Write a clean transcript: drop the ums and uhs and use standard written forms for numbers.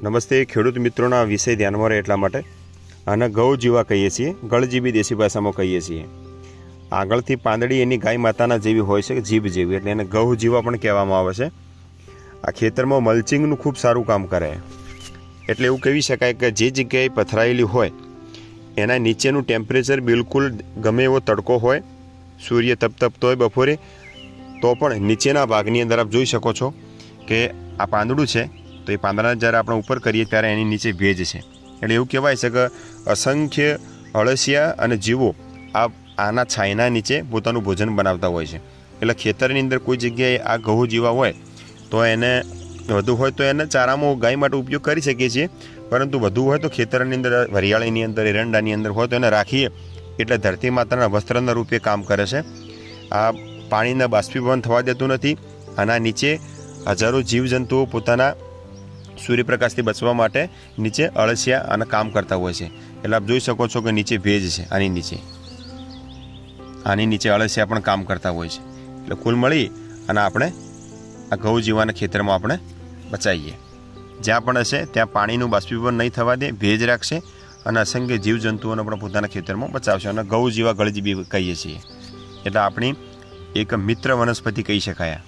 નમસ્તે ખેડૂત મિત્રોના વિષય ધ્યાનમાં રહે એટલા માટે આને ગૌ જીવા કહીએ છીએ, ગળજીબી દેશી ભાષામાં કહીએ છીએ. આગળથી પાંદડી એની ગાય માતાના જેવી હોય છે, જીભ જેવી, એટલે એને ગૌ જીવા પણ કહેવામાં આવે છે. આ ખેતરમાં મલ્ચિંગનું ખૂબ સારું કામ કરે. એટલે એવું કહી શકાય કે જે જગ્યાએ પથરાયેલી હોય એના નીચેનું ટેમ્પરેચર બિલકુલ ગમે એવો તડકો હોય, સૂર્ય તપતો હોય બપોરે, તો પણ નીચેના ભાગની અંદર આપ જોઈ શકો છો કે આ પાંદડું છે, તો એ પાંદડાને જ્યારે આપણે ઉપર કરીએ ત્યારે એની નીચે ભેજ છે. એટલે એવું કહેવાય છે કે અસંખ્ય અળસિયા અને જીવો આના છાયના નીચે પોતાનું ભોજન બનાવતા હોય છે. એટલે ખેતરની અંદર કોઈ જગ્યાએ આ ઘઉં જીવા હોય તો એને વધુ હોય તો એને ચારામાં ગાય માટે ઉપયોગ કરી શકીએ છીએ, પરંતુ વધુ હોય તો ખેતરની અંદર વરિયાળીની અંદર એરંડાની અંદર હોય તો એને રાખીએ એટલે ધરતી માતાના વસ્ત્રના રૂપે કામ કરે છે. આ પાણીને બાષ્પીભવન થવા દેતું નથી. આના નીચે હજારો જીવજંતુઓ પોતાના સૂર્યપ્રકાશથી બચવા માટે નીચે અળસિયા અને કામ કરતા હોય છે. એટલે આપ જોઈ શકો છો કે નીચે ભેજ છે, આની નીચે અળસિયા પણ કામ કરતા હોય છે. એટલે કુલ મળી અને આપણે આ ઘઉં જીવાના ખેતરમાં આપણે બચાવીએ. જ્યાં પણ હશે ત્યાં પાણીનું બાષ્પીભવન નહીં થવા દે, ભેજ રાખશે અને અસંખ્ય જીવજંતુઓને પણ પોતાના ખેતરમાં બચાવશે. અને ઘઉં જીવા ગળજીબી કહીએ છીએ. એટલે આપણી એક મિત્ર વનસ્પતિ કહી શકાય.